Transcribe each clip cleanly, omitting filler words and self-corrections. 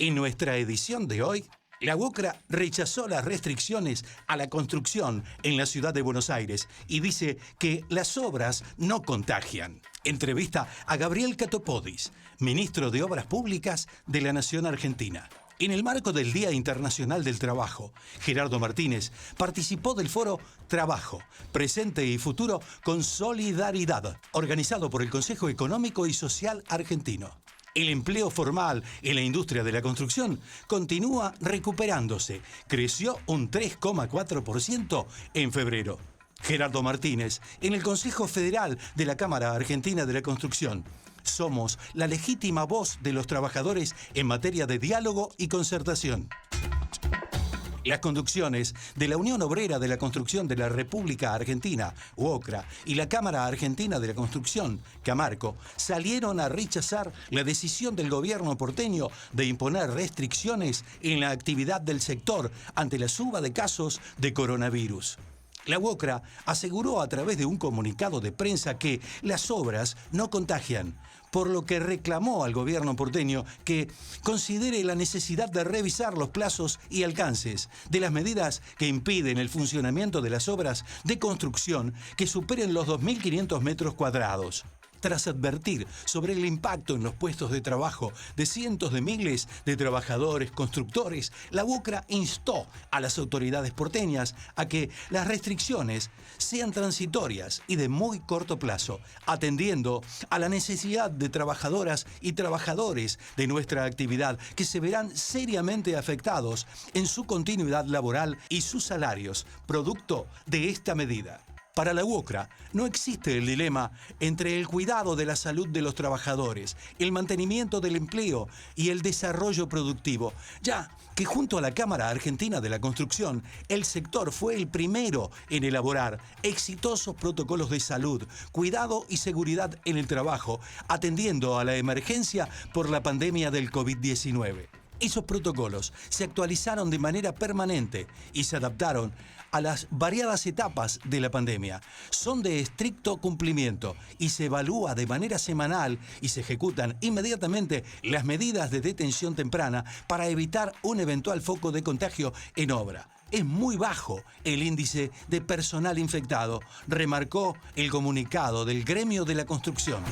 En nuestra edición de hoy, la UOCRA rechazó las restricciones a la construcción en la ciudad de Buenos Aires y dice que las obras no contagian. Entrevista a Gabriel Catopodis, ministro de Obras Públicas de la Nación Argentina. En el marco del Día Internacional del Trabajo, Gerardo Martínez participó del foro Trabajo, Presente y Futuro con Solidaridad, organizado por el Consejo Económico y Social Argentino. El empleo formal en la industria de la construcción continúa recuperándose. Creció un 3,4% en febrero. Gerardo Martínez, en el Consejo Federal de la Cámara Argentina de la Construcción. Somos la legítima voz de los trabajadores en materia de diálogo y concertación. Las conducciones de la Unión Obrera de la Construcción de la República Argentina, UOCRA, y la Cámara Argentina de la Construcción, Camarco, salieron a rechazar la decisión del gobierno porteño de imponer restricciones en la actividad del sector ante la suba de casos de coronavirus. La UOCRA aseguró a través de un comunicado de prensa que las obras no contagian, por lo que reclamó al gobierno porteño que considere la necesidad de revisar los plazos y alcances de las medidas que impiden el funcionamiento de las obras de construcción que superen los 2.500 metros cuadrados. Tras advertir sobre el impacto en los puestos de trabajo de cientos de miles de trabajadores constructores, la UOCRA instó a las autoridades porteñas a que las restricciones sean transitorias y de muy corto plazo, atendiendo a la necesidad de trabajadoras y trabajadores de nuestra actividad que se verán seriamente afectados en su continuidad laboral y sus salarios, producto de esta medida. Para la UOCRA no existe el dilema entre el cuidado de la salud de los trabajadores, el mantenimiento del empleo y el desarrollo productivo, ya que junto a la Cámara Argentina de la Construcción, el sector fue el primero en elaborar exitosos protocolos de salud, cuidado y seguridad en el trabajo, atendiendo a la emergencia por la pandemia del COVID-19. Esos protocolos se actualizaron de manera permanente y se adaptaron a las variadas etapas de la pandemia. Son de estricto cumplimiento y se evalúa de manera semanal y se ejecutan inmediatamente las medidas de detención temprana para evitar un eventual foco de contagio en obra. Es muy bajo el índice de personal infectado, remarcó el comunicado del gremio de la construcción.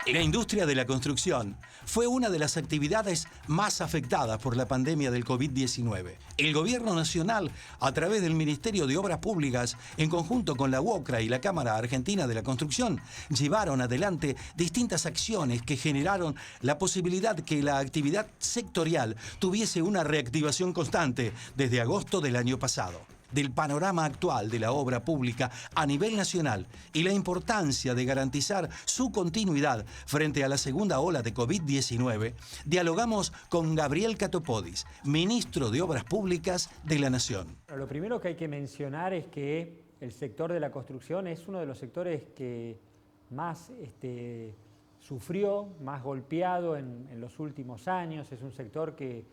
La industria de la construcción fue una de las actividades más afectadas por la pandemia del COVID-19. El Gobierno Nacional, a través del Ministerio de Obras Públicas, en conjunto con la UOCRA y la Cámara Argentina de la Construcción, llevaron adelante distintas acciones que generaron la posibilidad que la actividad sectorial tuviese una reactivación constante desde agosto del año pasado. Del panorama actual de la obra pública a nivel nacional y la importancia de garantizar su continuidad frente a la segunda ola de COVID-19, dialogamos con Gabriel Catopodis, ministro de Obras Públicas de la Nación. Lo primero que hay que mencionar es que el sector de la construcción es uno de los sectores que más sufrió, más golpeado en los últimos años. Es un sector que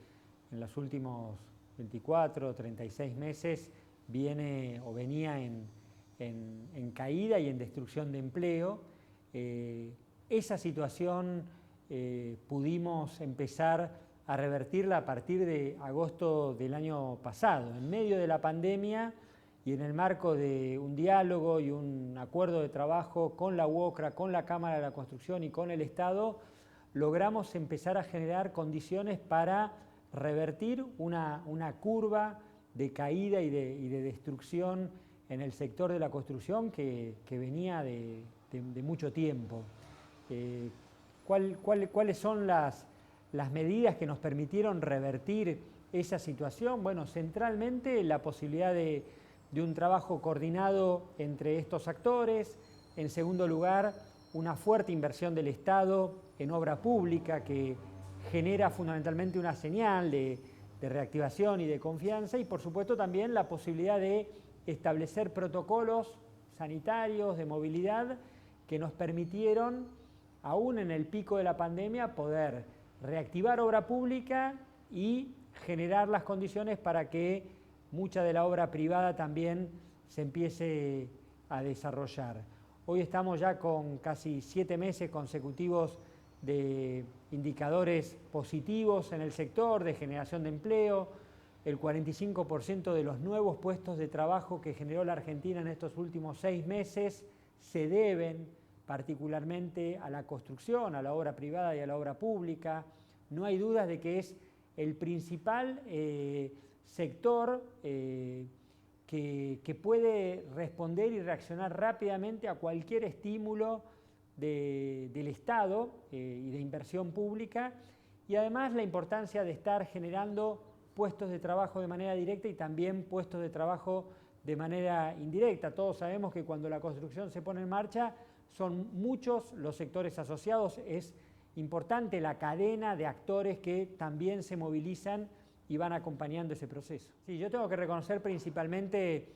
en los últimos 24 o 36 meses venía en caída y en destrucción de empleo. Esa situación pudimos empezar a revertirla a partir de agosto del año pasado. En medio de la pandemia y en el marco de un diálogo y un acuerdo de trabajo con la UOCRA, con la Cámara de la Construcción y con el Estado, logramos empezar a generar condiciones para revertir una curva de caída y de destrucción en el sector de la construcción que venía de mucho tiempo. ¿Cuáles son las medidas que nos permitieron revertir esa situación? Bueno, centralmente la posibilidad de un trabajo coordinado entre estos actores. En segundo lugar, una fuerte inversión del Estado en obra pública que genera fundamentalmente una señal de reactivación y de confianza, y por supuesto también la posibilidad de establecer protocolos sanitarios de movilidad que nos permitieron, aún en el pico de la pandemia, poder reactivar obra pública y generar las condiciones para que mucha de la obra privada también se empiece a desarrollar. Hoy estamos ya con casi 7 meses consecutivos de indicadores positivos en el sector, de generación de empleo. El 45% de los nuevos puestos de trabajo que generó la Argentina en estos últimos 6 meses se deben particularmente a la construcción, a la obra privada y a la obra pública. No hay dudas de que es el principal sector que puede responder y reaccionar rápidamente a cualquier estímulo del Estado y de inversión pública, y además la importancia de estar generando puestos de trabajo de manera directa y también puestos de trabajo de manera indirecta. Todos sabemos que cuando la construcción se pone en marcha son muchos los sectores asociados, es importante la cadena de actores que también se movilizan y van acompañando ese proceso. Sí, yo tengo que reconocer principalmente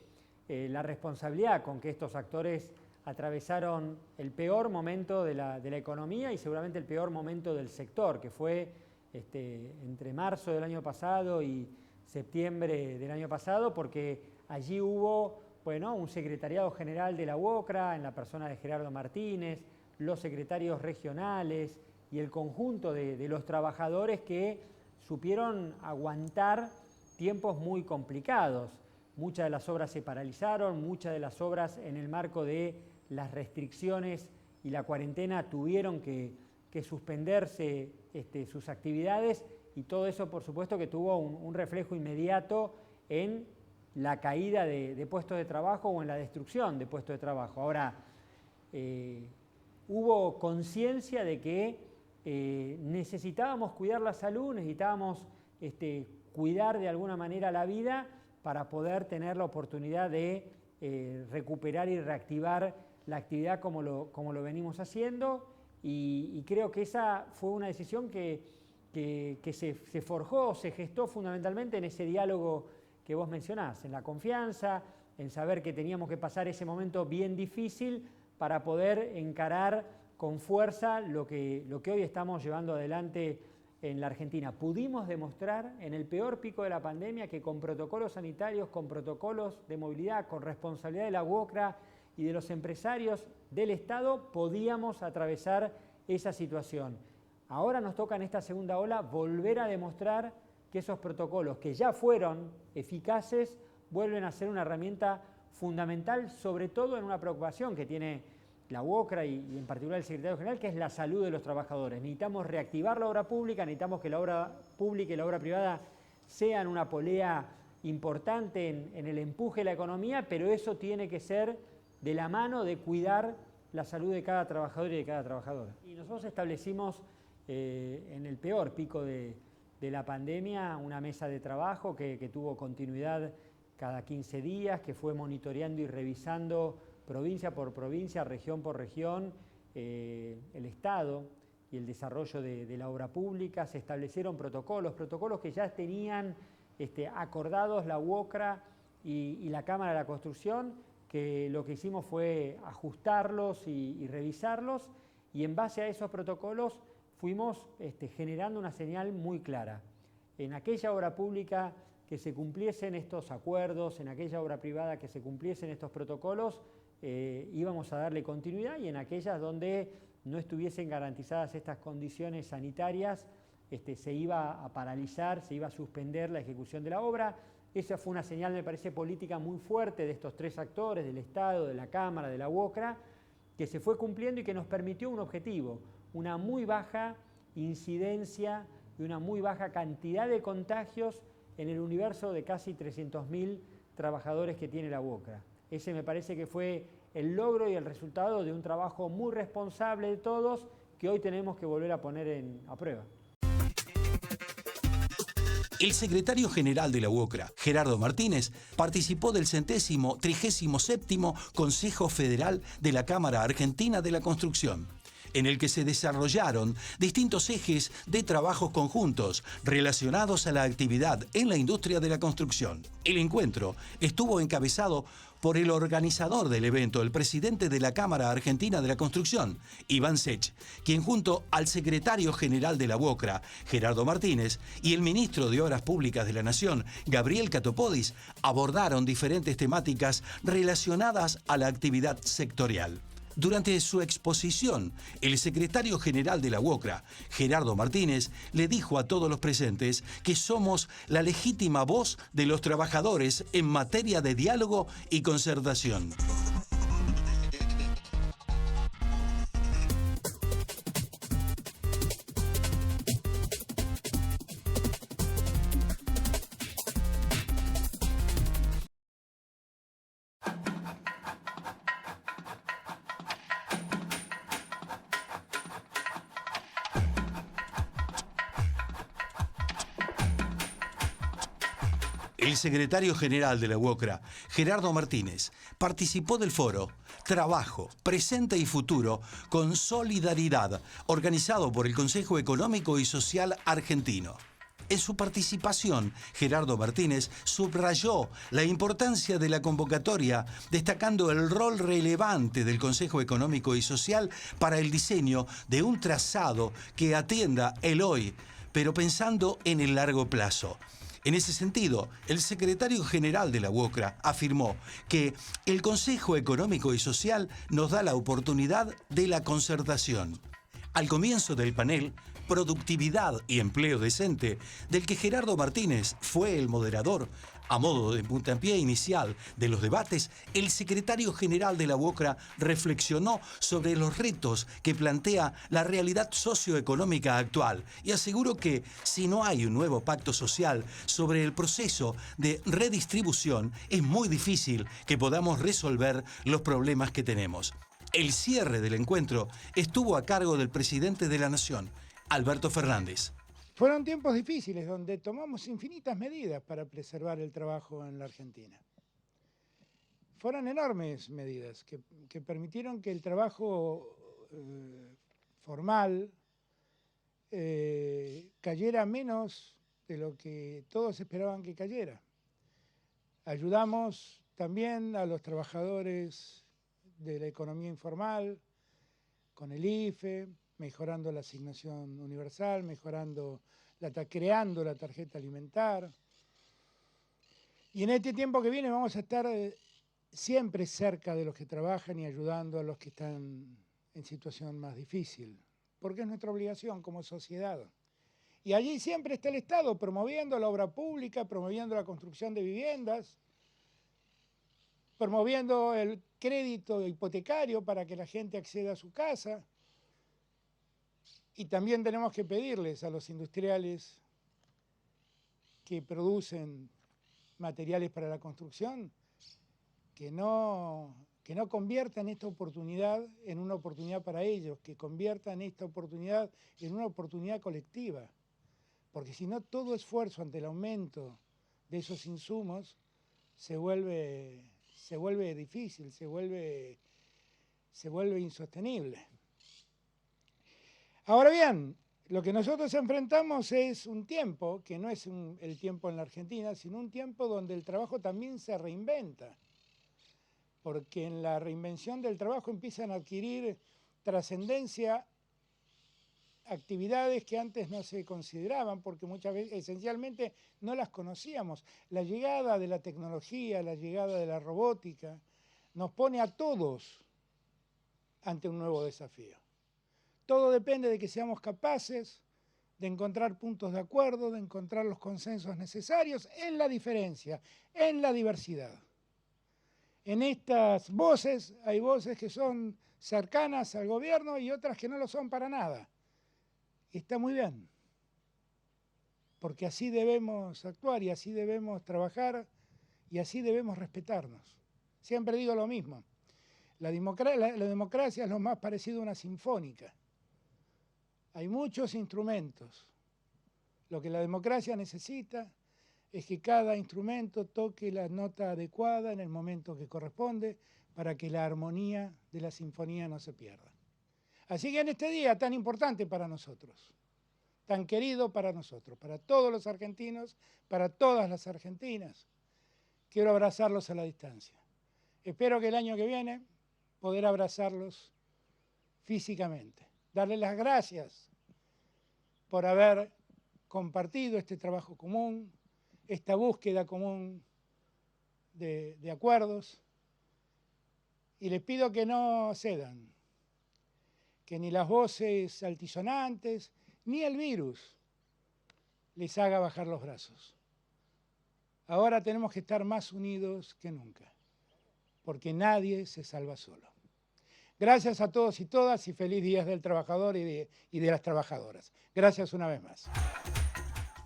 la responsabilidad con que estos actores atravesaron el peor momento de la economía y seguramente el peor momento del sector, que fue entre marzo del año pasado y septiembre del año pasado, porque allí hubo un secretariado general de la UOCRA en la persona de Gerardo Martínez, los secretarios regionales y el conjunto de los trabajadores que supieron aguantar tiempos muy complicados. Muchas de las obras se paralizaron, muchas de las obras en el marco de las restricciones y la cuarentena tuvieron que suspenderse sus actividades, y todo eso por supuesto que tuvo un reflejo inmediato en la caída de puestos de trabajo o en la destrucción de puestos de trabajo. Ahora, hubo conciencia de que necesitábamos cuidar la salud, necesitábamos cuidar de alguna manera la vida para poder tener la oportunidad de recuperar y reactivar la actividad como lo venimos haciendo, y creo que esa fue una decisión que se forjó, se gestó fundamentalmente en ese diálogo que vos mencionás, en la confianza, en saber que teníamos que pasar ese momento bien difícil para poder encarar con fuerza lo que hoy estamos llevando adelante en la Argentina. Pudimos demostrar en el peor pico de la pandemia que con protocolos sanitarios, con protocolos de movilidad, con responsabilidad de la UOCRA y de los empresarios del Estado, podíamos atravesar esa situación. Ahora nos toca en esta segunda ola volver a demostrar que esos protocolos que ya fueron eficaces vuelven a ser una herramienta fundamental, sobre todo en una preocupación que tiene la UOCRA y en particular el secretario general, que es la salud de los trabajadores. Necesitamos reactivar la obra pública, necesitamos que la obra pública y la obra privada sean una polea importante en el empuje de la economía, pero eso tiene que ser de la mano de cuidar la salud de cada trabajador y de cada trabajadora. Y nosotros establecimos en el peor pico de la pandemia una mesa de trabajo que tuvo continuidad cada 15 días, que fue monitoreando y revisando provincia por provincia, región por región, el estado y el desarrollo de la obra pública. Se establecieron protocolos que ya tenían acordados la UOCRA y la Cámara de la Construcción, que lo que hicimos fue ajustarlos y revisarlos, y en base a esos protocolos fuimos generando una señal muy clara. En aquella obra pública que se cumpliesen estos acuerdos, en aquella obra privada que se cumpliesen estos protocolos, íbamos a darle continuidad, y en aquellas donde no estuviesen garantizadas estas condiciones sanitarias, se iba a paralizar, se iba a suspender la ejecución de la obra. Esa fue una señal, me parece, política muy fuerte de estos tres actores, del Estado, de la Cámara, de la UOCRA, que se fue cumpliendo y que nos permitió un objetivo: una muy baja incidencia y una muy baja cantidad de contagios en el universo de casi 300.000 trabajadores que tiene la UOCRA. Ese me parece que fue el logro y el resultado de un trabajo muy responsable de todos, que hoy tenemos que volver a poner a prueba. El secretario general de la UOCRA, Gerardo Martínez, participó del 137º Consejo Federal de la Cámara Argentina de la Construcción, en el que se desarrollaron distintos ejes de trabajos conjuntos relacionados a la actividad en la industria de la construcción. El encuentro estuvo encabezado por el organizador del evento, el presidente de la Cámara Argentina de la Construcción, Iván Sech, quien junto al secretario general de la UOCRA, Gerardo Martínez, y el ministro de Obras Públicas de la Nación, Gabriel Catopodis, abordaron diferentes temáticas relacionadas a la actividad sectorial. Durante su exposición, el secretario general de la UOCRA, Gerardo Martínez, le dijo a todos los presentes que somos la legítima voz de los trabajadores en materia de diálogo y concertación. El secretario general de la UOCRA, Gerardo Martínez, participó del foro Trabajo, Presente y Futuro con Solidaridad, organizado por el Consejo Económico y Social Argentino. En su participación, Gerardo Martínez subrayó la importancia de la convocatoria, destacando el rol relevante del Consejo Económico y Social para el diseño de un trazado que atienda el hoy, pero pensando en el largo plazo. En ese sentido, el secretario general de la UOCRA afirmó que el Consejo Económico y Social nos da la oportunidad de la concertación. Al comienzo del panel, Productividad y Empleo Decente, del que Gerardo Martínez fue el moderador, a modo de puntapié inicial de los debates, el secretario general de la UOCRA reflexionó sobre los retos que plantea la realidad socioeconómica actual y aseguró que si no hay un nuevo pacto social sobre el proceso de redistribución, es muy difícil que podamos resolver los problemas que tenemos. El cierre del encuentro estuvo a cargo del presidente de la Nación, Alberto Fernández. Fueron tiempos difíciles donde tomamos infinitas medidas para preservar el trabajo en la Argentina. Fueron enormes medidas que permitieron que el trabajo formal cayera menos de lo que todos esperaban que cayera. Ayudamos también a los trabajadores de la economía informal con el IFE, mejorando la asignación universal, creando la tarjeta alimentar. Y en este tiempo que viene vamos a estar siempre cerca de los que trabajan y ayudando a los que están en situación más difícil, porque es nuestra obligación como sociedad. Y allí siempre está el Estado promoviendo la obra pública, promoviendo la construcción de viviendas, promoviendo el crédito hipotecario para que la gente acceda a su casa. Y también tenemos que pedirles a los industriales que producen materiales para la construcción que no conviertan esta oportunidad en una oportunidad para ellos, que conviertan esta oportunidad en una oportunidad colectiva. Porque si no, todo esfuerzo ante el aumento de esos insumos se vuelve difícil, se vuelve insostenible. Ahora bien, lo que nosotros enfrentamos es un tiempo, que no es el tiempo en la Argentina, sino un tiempo donde el trabajo también se reinventa. Porque en la reinvención del trabajo empiezan a adquirir trascendencia actividades que antes no se consideraban, porque muchas veces, esencialmente, no las conocíamos. La llegada de la tecnología, la llegada de la robótica, nos pone a todos ante un nuevo desafío. Todo depende de que seamos capaces de encontrar puntos de acuerdo, de encontrar los consensos necesarios en la diferencia, en la diversidad. En estas voces hay voces que son cercanas al gobierno y otras que no lo son para nada. Y está muy bien, porque así debemos actuar y así debemos trabajar y así debemos respetarnos. Siempre digo lo mismo, la democracia es lo más parecido a una sinfónica. Hay muchos instrumentos. Lo que la democracia necesita es que cada instrumento toque la nota adecuada en el momento que corresponde para que la armonía de la sinfonía no se pierda. Así que en este día tan importante para nosotros, tan querido para nosotros, para todos los argentinos, para todas las argentinas, quiero abrazarlos a la distancia. Espero que el año que viene poder abrazarlos físicamente. Darles las gracias por haber compartido este trabajo común, esta búsqueda común de acuerdos, Y les pido que no cedan, que ni las voces altisonantes, ni el virus les haga bajar los brazos. Ahora tenemos que estar más unidos que nunca, porque nadie se salva solo. Gracias a todos y todas y feliz Día del Trabajador y de las Trabajadoras. Gracias una vez más.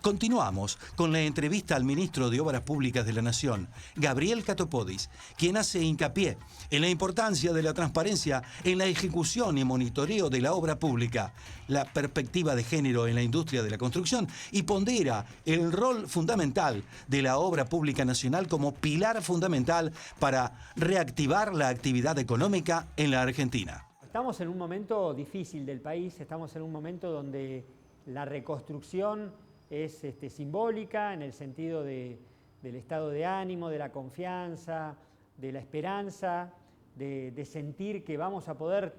Continuamos con la entrevista al ministro de Obras Públicas de la Nación, Gabriel Catopodis, quien hace hincapié en la importancia de la transparencia en la ejecución y monitoreo de la obra pública, la perspectiva de género en la industria de la construcción y pondera el rol fundamental de la obra pública nacional como pilar fundamental para reactivar la actividad económica en la Argentina. Estamos en un momento difícil del país, estamos en un momento donde la reconstrucción es simbólica en el sentido del estado de ánimo, de la confianza, de la esperanza, de sentir que vamos a poder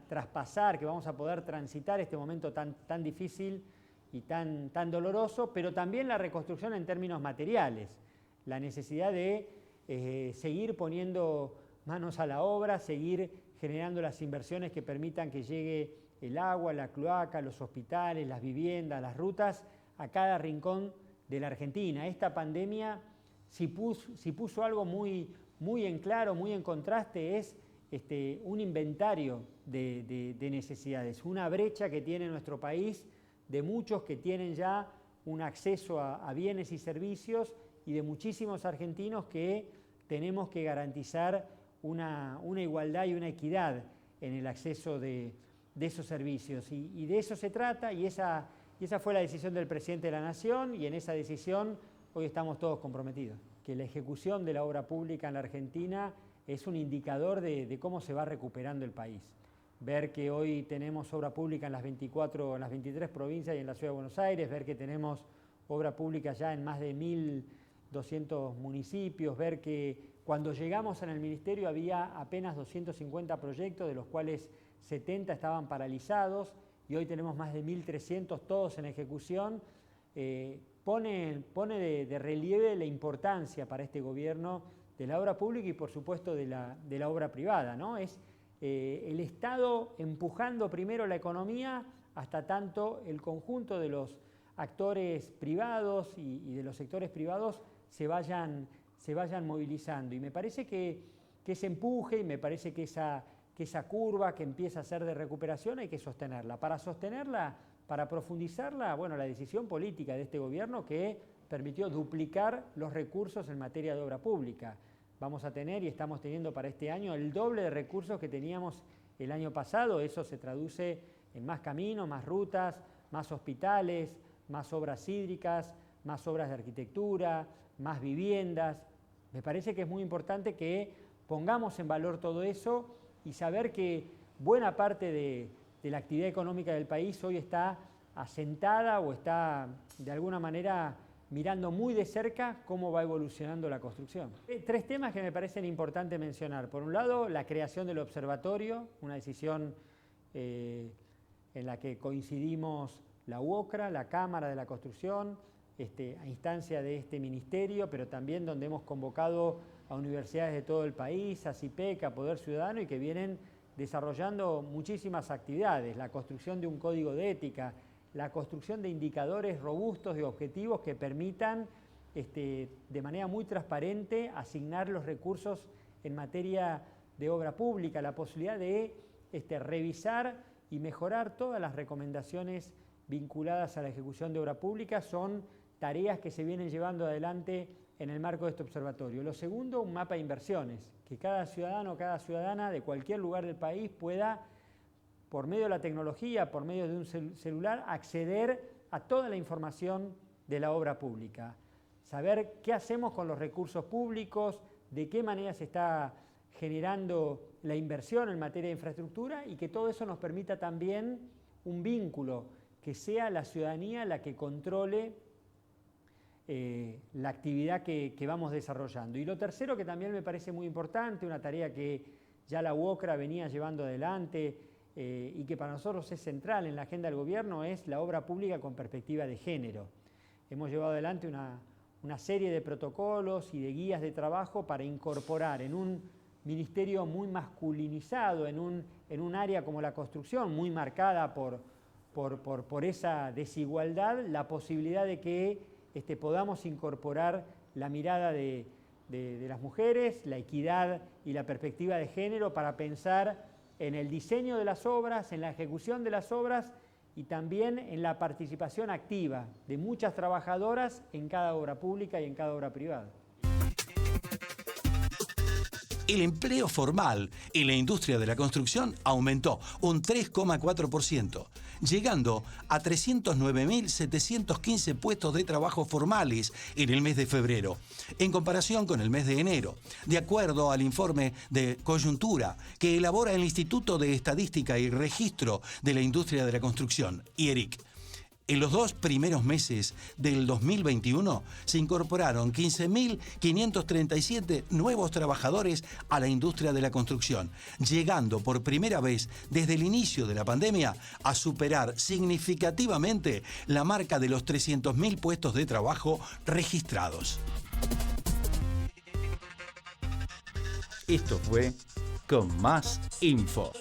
traspasar, que vamos a poder transitar este momento tan difícil y tan doloroso, pero también la reconstrucción en términos materiales, la necesidad de seguir poniendo manos a la obra, seguir generando las inversiones que permitan que llegue el agua, la cloaca, los hospitales, las viviendas, las rutas, a cada rincón de la Argentina. Esta pandemia, si puso algo muy en claro, muy en contraste, es un inventario de necesidades, una brecha que tiene nuestro país de muchos que tienen ya un acceso a bienes y servicios y de muchísimos argentinos que tenemos que garantizar una igualdad y una equidad en el acceso de esos servicios. Y de eso se trata y esa fue la decisión del presidente de la Nación y en esa decisión hoy estamos todos comprometidos. Que la ejecución de la obra pública en la Argentina es un indicador de cómo se va recuperando el país. Ver que hoy tenemos obra pública en las 23 provincias y en la Ciudad de Buenos Aires, ver que tenemos obra pública ya en más de 1.200 municipios, ver que cuando llegamos en el Ministerio había apenas 250 proyectos, de los cuales 70 estaban paralizados, y hoy tenemos más de 1.300 todos en ejecución, pone de relieve la importancia para este gobierno de la obra pública y por supuesto de la obra privada, ¿no? Es el Estado empujando primero la economía hasta tanto el conjunto de los actores privados y de los sectores privados se vayan movilizando. Y me parece que ese empuje y me parece que esa curva que empieza a ser de recuperación hay que sostenerla. Para sostenerla, para profundizarla, bueno, la decisión política de este gobierno que permitió duplicar los recursos en materia de obra pública. Vamos a tener y estamos teniendo para este año el doble de recursos que teníamos el año pasado. Eso se traduce en más caminos, más rutas, más hospitales, más obras hídricas, más obras de arquitectura, más viviendas. Me parece que es muy importante que pongamos en valor todo eso y saber que buena parte de la actividad económica del país hoy está asentada o está de alguna manera mirando muy de cerca cómo va evolucionando la construcción. Tres temas que me parecen importantes mencionar. Por un lado, la creación del observatorio, una decisión en la que coincidimos la UOCRA, la Cámara de la Construcción, a instancia de este ministerio, pero también donde hemos convocado a universidades de todo el país, a CIPEC, a Poder Ciudadano, y que vienen desarrollando muchísimas actividades, la construcción de un código de ética, la construcción de indicadores robustos y objetivos que permitan de manera muy transparente asignar los recursos en materia de obra pública, la posibilidad de revisar y mejorar todas las recomendaciones vinculadas a la ejecución de obra pública. Son tareas que se vienen llevando adelante en el marco de este observatorio. Lo segundo, un mapa de inversiones, que cada ciudadano o cada ciudadana de cualquier lugar del país pueda, por medio de la tecnología, por medio de un celular, acceder a toda la información de la obra pública. Saber qué hacemos con los recursos públicos, de qué manera se está generando la inversión en materia de infraestructura y que todo eso nos permita también un vínculo, que sea la ciudadanía la que controle la actividad que vamos desarrollando. Y lo tercero, que también me parece muy importante, una tarea que ya la UOCRA venía llevando adelante y que para nosotros es central en la agenda del gobierno, es la obra pública con perspectiva de género. Hemos llevado adelante una serie de protocolos y de guías de trabajo para incorporar en un ministerio muy masculinizado en un área como la construcción, muy marcada por esa desigualdad, la posibilidad de que podamos incorporar la mirada de las mujeres, la equidad y la perspectiva de género para pensar en el diseño de las obras, en la ejecución de las obras y también en la participación activa de muchas trabajadoras en cada obra pública y en cada obra privada. El empleo formal en la industria de la construcción aumentó un 3,4%, llegando a 309.715 puestos de trabajo formales en el mes de febrero, en comparación con el mes de enero, de acuerdo al informe de coyuntura que elabora el Instituto de Estadística y Registro de la Industria de la Construcción, IERIC. En los 2 primeros meses del 2021 se incorporaron 15.537 nuevos trabajadores a la industria de la construcción, llegando por primera vez desde el inicio de la pandemia a superar significativamente la marca de los 300.000 puestos de trabajo registrados. Esto fue Con Más Info.